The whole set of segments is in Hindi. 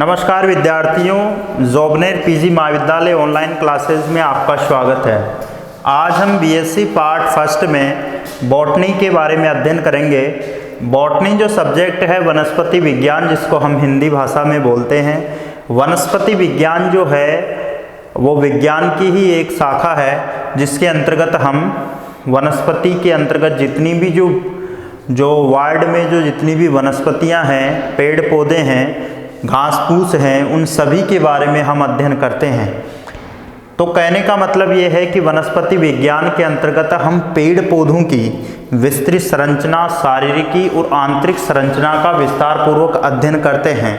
नमस्कार विद्यार्थियों, जोबनेर पीजी महाविद्यालय ऑनलाइन क्लासेस में आपका स्वागत है। आज हम बीएससी पार्ट फर्स्ट में बॉटनी के बारे में अध्ययन करेंगे। बॉटनी जो सब्जेक्ट है वनस्पति विज्ञान, जिसको हम हिंदी भाषा में बोलते हैं। वनस्पति विज्ञान जो है वो विज्ञान की ही एक शाखा है, जिसके अंतर्गत हम वनस्पति के अंतर्गत जितनी भी जो वर्ल्ड में जो जितनी भी वनस्पतियां हैं, पेड़ पौधे हैं, घास फूस हैं, उन सभी के बारे में हम अध्ययन करते हैं। तो कहने का मतलब ये है कि वनस्पति विज्ञान के अंतर्गत हम पेड़ पौधों की विस्तृत संरचना, शारीरिकी और आंतरिक संरचना का विस्तार पूर्वक अध्ययन करते हैं।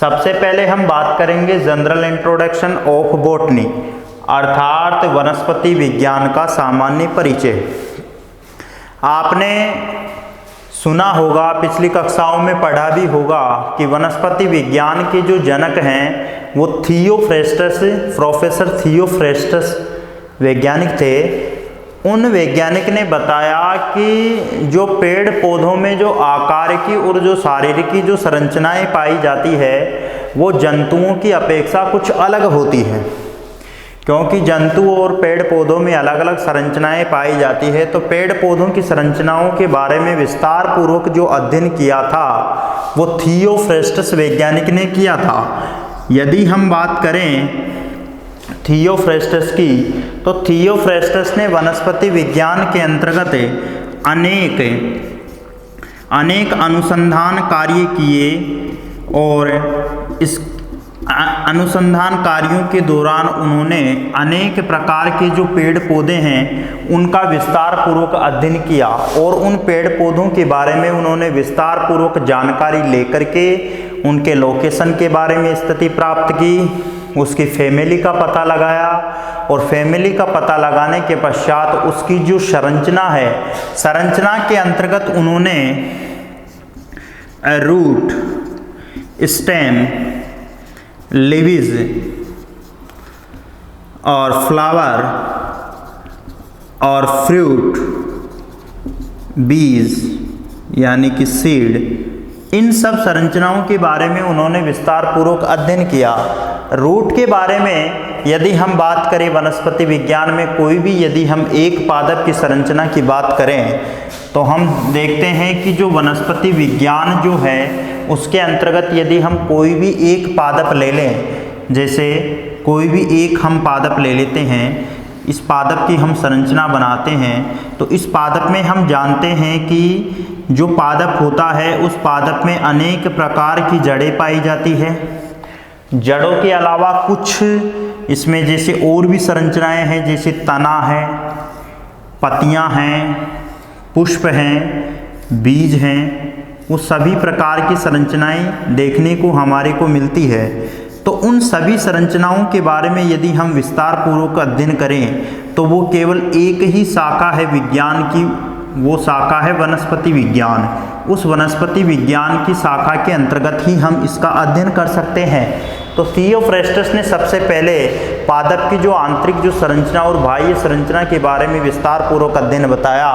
सबसे पहले हम बात करेंगे जनरल इंट्रोडक्शन ऑफ बॉटनी, अर्थात वनस्पति विज्ञान का सामान्य परिचय। आपने सुना होगा, पिछली कक्षाओं में पढ़ा भी होगा कि वनस्पति विज्ञान के जो जनक हैं वो थियोफ्रेस्टस, प्रोफेसर थियोफ्रेस्टस वैज्ञानिक थे। उन वैज्ञानिक ने बताया कि जो पेड़ पौधों में जो आकार की और जो शारीरिक की जो संरचनाएं पाई जाती है वो जंतुओं की अपेक्षा कुछ अलग होती है। क्योंकि जंतु और पेड़ पौधों में अलग अलग संरचनाएं पाई जाती है, तो पेड़ पौधों की संरचनाओं के बारे में विस्तार पूर्वक जो अध्ययन किया था वो थियोफ्रेस्टस वैज्ञानिक ने किया था। यदि हम बात करें थियोफ्रेस्टस की, तो थियोफ्रेस्टस ने वनस्पति विज्ञान के अंतर्गत अनेक अनुसंधान कार्य किए और इस अनुसंधान कार्यों के दौरान उन्होंने अनेक प्रकार के जो पेड़ पौधे हैं उनका विस्तार पूर्वक अध्ययन किया और उन पेड़ पौधों के बारे में उन्होंने विस्तार पूर्वक जानकारी लेकर के उनके लोकेशन के बारे में स्थिति प्राप्त की, उसकी फैमिली का पता लगाया और फैमिली का पता लगाने के पश्चात उसकी जो संरचना है, संरचना के अंतर्गत उन्होंने रूट, स्टेम, लीव्स और फ्लावर और फ्रूट, बीज यानी कि सीड, इन सब संरचनाओं के बारे में उन्होंने विस्तार पूर्वक अध्ययन किया। रूट के बारे में यदि हम बात करें वनस्पति विज्ञान में, कोई भी यदि हम एक पादप की संरचना की बात करें तो हम देखते हैं कि जो वनस्पति विज्ञान जो है उसके अंतर्गत यदि हम कोई भी एक पादप ले लें, जैसे कोई भी एक हम पादप ले लेते हैं, इस पादप की हम संरचना बनाते हैं, तो इस पादप में हम जानते हैं कि जो पादप होता है उस पादप में अनेक प्रकार की जड़ें पाई जाती है। जड़ों के अलावा कुछ इसमें जैसे और भी संरचनाएं हैं, जैसे तना है, पत्तियां हैं, पुष्प हैं, बीज हैं, वो सभी प्रकार की संरचनाएं देखने को हमारे को मिलती है। तो उन सभी संरचनाओं के बारे में यदि हम विस्तार पूर्वक अध्ययन करें तो वो केवल एक ही शाखा है विज्ञान की, वो शाखा है वनस्पति विज्ञान। उस वनस्पति विज्ञान की शाखा के अंतर्गत ही हम इसका अध्ययन कर सकते हैं। तो थियोफ्रेस्टस ने सबसे पहले पादप की जो आंतरिक जो संरचना और बाह्य संरचना के बारे में विस्तार पूर्वक अध्ययन बताया।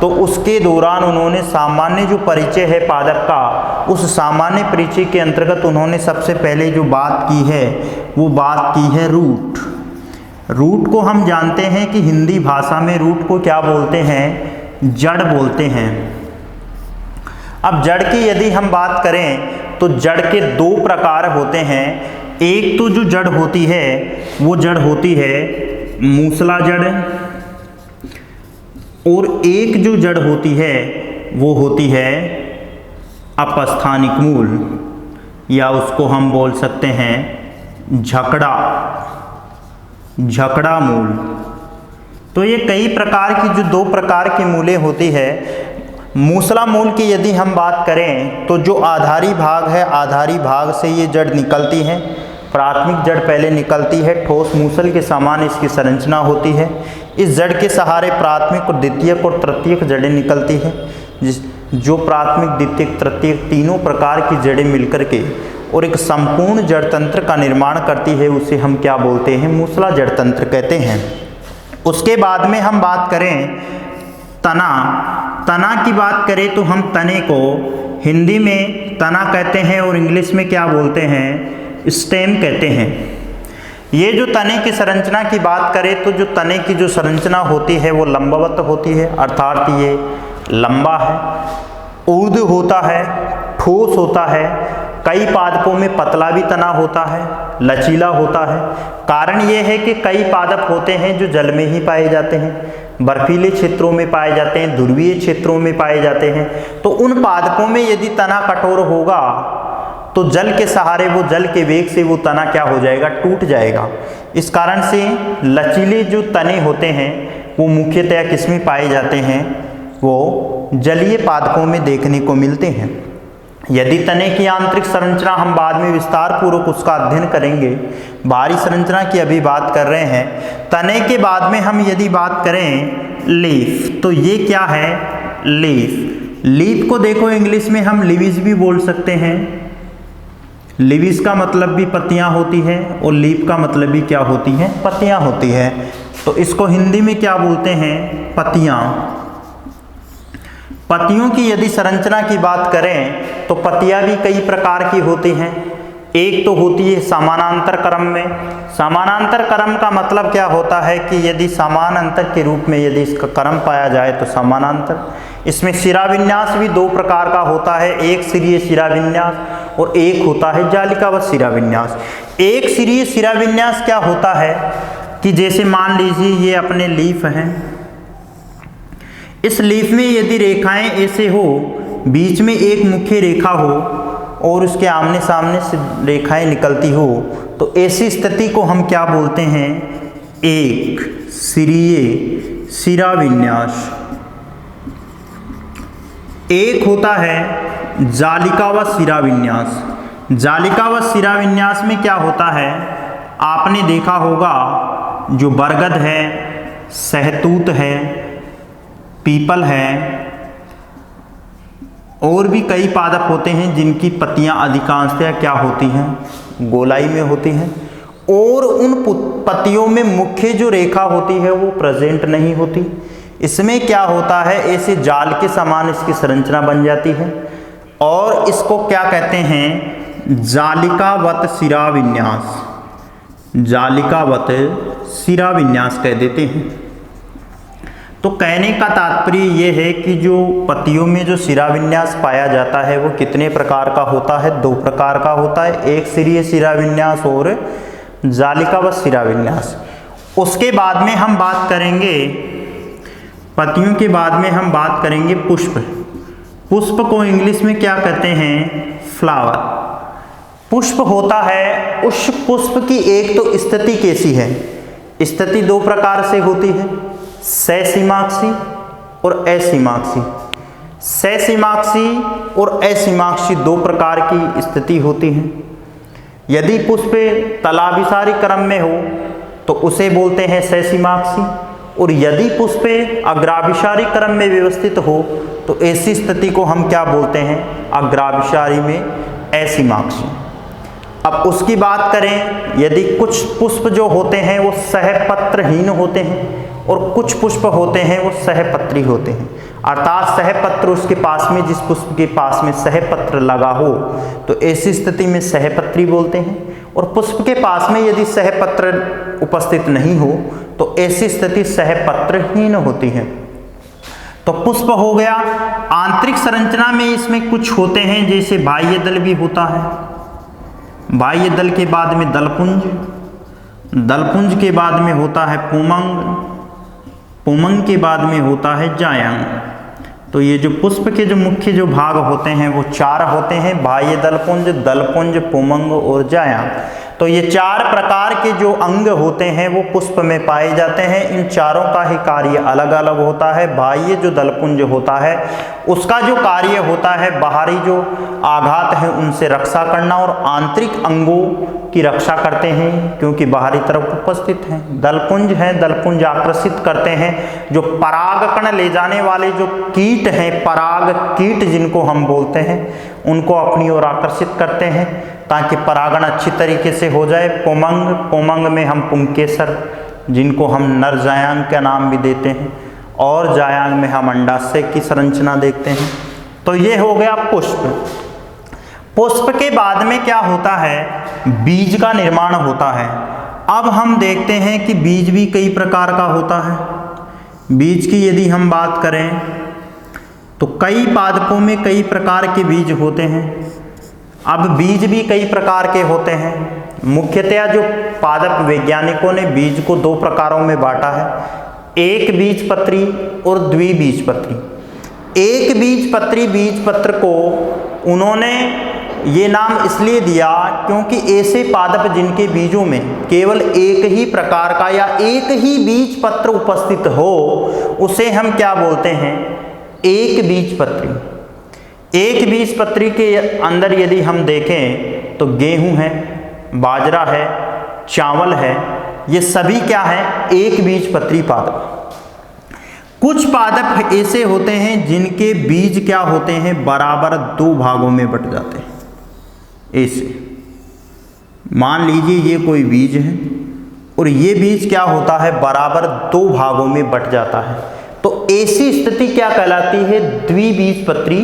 तो उसके दौरान उन्होंने सामान्य जो परिचय है पादप का, उस सामान्य परिचय के अंतर्गत उन्होंने सबसे पहले जो बात की है वो बात की है रूट। रूट को हम जानते हैं कि हिंदी भाषा में रूट को क्या बोलते हैं? जड़ बोलते हैं। अब जड़ की यदि हम बात करें तो जड़ के दो प्रकार होते हैं। एक तो जो जड़ होती है वो जड़ होती है मूसला जड़, और एक जो जड़ होती है वो होती है अपस्थानिक मूल, या उसको हम बोल सकते हैं झकड़ा मूल। तो ये कई प्रकार की जो दो प्रकार की मूलें होती है। मूसला मूल की यदि हम बात करें तो जो आधारी भाग है, आधारी भाग से ये जड़ निकलती है। प्राथमिक जड़ पहले निकलती है, ठोस मूसल के समान इसकी संरचना होती है। इस जड़ के सहारे प्राथमिक और द्वितीयक और तृतीयक जड़ें निकलती है। जो प्राथमिक, द्वितीयक, तृतीयक तीनों प्रकार की जड़ें मिलकर के और एक संपूर्ण जड़ तंत्र का निर्माण करती है, उसे हम क्या बोलते हैं? मूसला जड़ तंत्र कहते हैं। उसके बाद में हम बात करें तना की बात करें तो हम तने को हिंदी में तना कहते हैं और इंग्लिश में क्या बोलते हैं? स्टेम कहते हैं। ये जो तने की संरचना की बात करें तो जो तने की जो संरचना होती है वो लंबवत होती है, अर्थात ये लंबा है, ऊर्ध्व होता है, ठोस होता है, कई पादपों में पतला भी तना होता है, लचीला होता है। कारण ये है कि कई पादप होते हैं जो जल में ही पाए जाते हैं, बर्फीले क्षेत्रों में पाए जाते हैं, ध्रुवीय क्षेत्रों में पाए जाते हैं। तो उन पादपों में यदि तना कठोर होगा तो जल के सहारे वो जल के वेग से वो तना क्या हो जाएगा, टूट जाएगा। इस कारण से लचीले जो तने होते हैं वो मुख्यतया किसमें पाए जाते हैं, वो जलीय पादपों में देखने को मिलते हैं। यदि तने की आंतरिक संरचना हम बाद में विस्तार पूर्वक उसका अध्ययन करेंगे, बाहरी संरचना की अभी बात कर रहे हैं। तने के बाद में हम यदि बात करें लीफ, तो ये क्या है, लीफ। लीफ को देखो इंग्लिश में हम लीव्स भी बोल सकते हैं। लीव्स का मतलब भी पत्तियां होती है और लीफ का मतलब भी क्या होती है, पत्तियां होती है। तो इसको हिंदी में क्या बोलते हैं, पत्तियां। पत्तियों की यदि संरचना की बात करें तो पत्तियां भी कई प्रकार की होती हैं। एक तो होती है समानांतर क्रम में। समानांतर क्रम का मतलब क्या होता है कि यदि समानांतर के रूप में यदि इसका क्रम पाया जाए तो समानांतर। इसमें शिराविन्यास भी दो प्रकार का होता है, एक सिरीय शिराविन्यास और एक होता है जालिकावत शिराविन्यास। एक सिरीय शिराविन्यास क्या होता है कि जैसे मान लीजिए ये अपने लीफ हैं, इस लीफ में यदि रेखाएं ऐसे हो, बीच में एक मुख्य रेखा हो और उसके आमने सामने से रेखाएं निकलती हो, तो ऐसी स्थिति को हम क्या बोलते हैं, एक सिरीय शिराविन्यास। एक होता है जालिकावत शिराविन्यास। जालिकावत शिराविन्यास में क्या होता है, आपने देखा होगा जो बरगद है, सहतूत है, पीपल है और भी कई पादप होते हैं जिनकी पत्तियां अधिकांशतः क्या होती हैं, गोलाई में होती हैं और उन पत्तियों में मुख्य जो रेखा होती है वो प्रेजेंट नहीं होती। इसमें क्या होता है, ऐसे जाल के समान इसकी संरचना बन जाती है और इसको क्या कहते हैं, जालिकावत शिराविन्यास। जालिकावत शिराविन्यास कह देते हैं। तो कहने का तात्पर्य ये है कि जो पत्तियों में जो शिराविन्यास पाया जाता है वो कितने प्रकार का होता है, दो प्रकार का होता है, एक सिरीय शिराविन्यास और जालिकावत शिराविन्यास। उसके बाद में हम बात करेंगे, पत्तियों के बाद में हम बात करेंगे पुष्प। पुष्प को इंग्लिश में क्या कहते हैं, फ्लावर। पुष्प होता है, उस पुष्प की एक तो स्थिति कैसी है, स्थिति दो प्रकार से होती है, ससीमाक्षी और असीमाक्षी। ससीमाक्षी और असीमाक्षी दो प्रकार की स्थिति होती है। यदि पुष्प तलाभिसारी क्रम में हो तो उसे बोलते हैं ससीमाक्षी और यदि पुष्प अग्राभिसारी क्रम में व्यवस्थित हो तो ऐसी स्थिति को हम क्या बोलते हैं, अग्राभिसारी में असीमाक्षी। अब उसकी बात करें, यदि कुछ पुष्प जो होते हैं वो सहपत्रहीन होते हैं और कुछ पुष्प होते हैं वो सहपत्री होते हैं, अर्थात सहपत्र उसके पास में, जिस पुष्प के पास में सहपत्र लगा हो तो ऐसी स्थिति में सहपत्री बोलते हैं और पुष्प के पास में यदि सहपत्र उपस्थित नहीं हो तो ऐसी स्थिति सहपत्रहीन होती है। तो पुष्प हो गया। आंतरिक संरचना में इसमें कुछ होते हैं, जैसे बाह्य दल भी होता है, बाह्य दल के बाद में दलपुंज, दलपुंज के बाद में होता है पुमंग, पुमंग के बाद में होता है जायंग। तो ये जो पुष्प के जो मुख्य जो भाग होते हैं वो चार होते हैं, बाह्य दलपुंज, दलपुंज, पुमंग और जायंग। तो ये चार प्रकार के जो अंग होते हैं वो पुष्प में पाए जाते हैं। इन चारों का ही कार्य अलग अलग होता है। बाह्य जो दलपुंज होता है उसका जो कार्य होता है बाहरी जो आघात है उनसे रक्षा करना और आंतरिक अंगों की रक्षा करते हैं क्योंकि बाहरी तरफ उपस्थित हैं। दलपुंज हैं, दलपुंज आकर्षित करते हैं, जो परागकण ले जाने वाले जो कीट हैं, पराग कीट जिनको हम बोलते हैं, उनको अपनी ओर आकर्षित करते हैं ताकि परागण अच्छी तरीके से हो जाए। पुमंग, पुमंग में हम पुंकेसर जिनको हम नर जायांग का नाम भी देते हैं और जायांग में हम अंडाशय की संरचना देखते हैं। तो ये हो गया पुष्प। पुष्प के बाद में क्या होता है, बीज का निर्माण होता है। अब हम देखते हैं कि बीज भी कई प्रकार का होता है। बीज की यदि हम बात करें तो कई पादपों में कई प्रकार के बीज होते हैं। अब बीज भी कई प्रकार के होते हैं। मुख्यतया जो पादप वैज्ञानिकों ने बीज को दो प्रकारों में बांटा है, एक बीजपत्री और द्विबीजपत्री। एक बीजपत्री बीज पत्र को उन्होंने ये नाम इसलिए दिया क्योंकि ऐसे पादप जिनके बीजों में केवल एक ही प्रकार का या एक ही बीज पत्र उपस्थित हो, उसे हम क्या बोलते हैं, एक बीजपत्री। एक बीजपत्री के अंदर यदि हम देखें तो गेहूं है, बाजरा है, चावल है, ये सभी क्या है, एक बीजपत्री पादप। कुछ पादप ऐसे होते हैं जिनके बीज क्या होते हैं, बराबर दो भागों में बट जाते हैं। ऐसे मान लीजिए ये कोई बीज है और ये बीज क्या होता है, बराबर दो भागों में बट जाता है, तो ऐसी स्थिति क्या कहलाती है, द्विबीजपत्री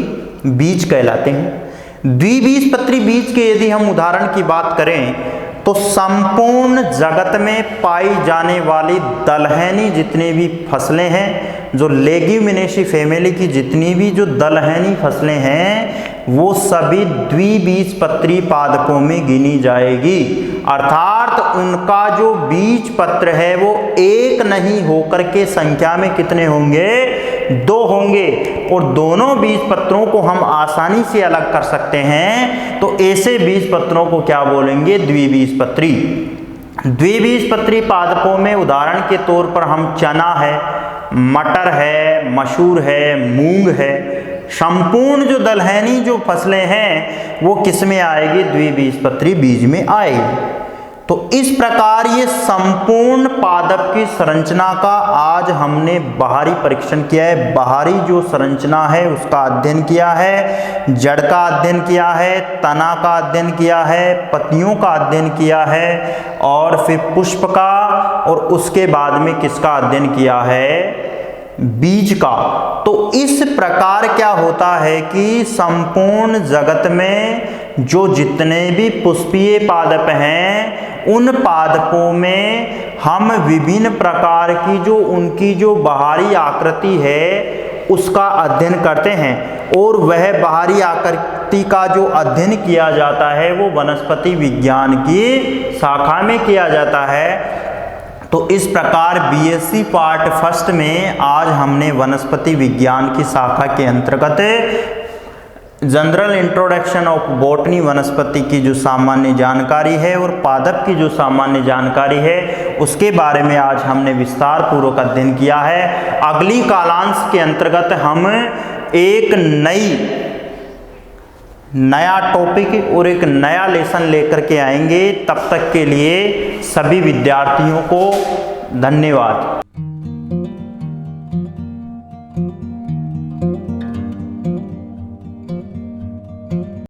बीज कहलाते हैं। द्विबीजपत्री बीज के यदि हम उदाहरण की बात करें तो संपूर्ण जगत में पाई जाने वाली दलहनी जितनी भी फसलें हैं, जो लेग्यूमिनेसी फैमिली की जितनी भी जो दलहनी फसलें हैं, वो सभी द्विबीजपत्री पादपों में गिनी जाएगी। अर्थात उनका जो बीज पत्र है वो एक नहीं होकर के संख्या में कितने होंगे, दो होंगे, और दोनों बीज पत्रों को हम आसानी से अलग कर सकते हैं। तो ऐसे बीज पत्रों को क्या बोलेंगे, द्विबीजपत्री। द्विबीजपत्री पादपों में उदाहरण के तौर पर हम चना है, मटर है, मसूर है, मूंग है, संपूर्ण जो दलहनी जो फसलें हैं वो किस में आएगी, द्विबीजपत्री बीज में आएगी। तो इस प्रकार ये संपूर्ण पादप की संरचना का आज हमने बाहरी परीक्षण किया है। बाहरी जो संरचना है उसका अध्ययन किया है, जड़ का अध्ययन किया है, तना का अध्ययन किया है, पत्तियों का अध्ययन किया है, और फिर पुष्प का, और उसके बाद में किसका अध्ययन किया है, बीज का। तो इस प्रकार क्या होता है कि संपूर्ण जगत में जो जितने भी पुष्पीय पादप हैं, उन पादपों में हम विभिन्न प्रकार की जो उनकी जो बाहरी आकृति है उसका अध्ययन करते हैं, और वह बाहरी आकृति का जो अध्ययन किया जाता है वो वनस्पति विज्ञान की शाखा में किया जाता है। तो इस प्रकार बीएससी पार्ट फर्स्ट में आज हमने वनस्पति विज्ञान की शाखा के अंतर्गत जनरल इंट्रोडक्शन ऑफ बॉटनी, वनस्पति की जो सामान्य जानकारी है और पादप की जो सामान्य जानकारी है उसके बारे में आज हमने विस्तार पूर्वक अध्ययन किया है। अगली कालांश के अंतर्गत हम एक नया टॉपिक और एक नया लेसन लेकर के आएंगे। तब तक के लिए सभी विद्यार्थियों को धन्यवाद।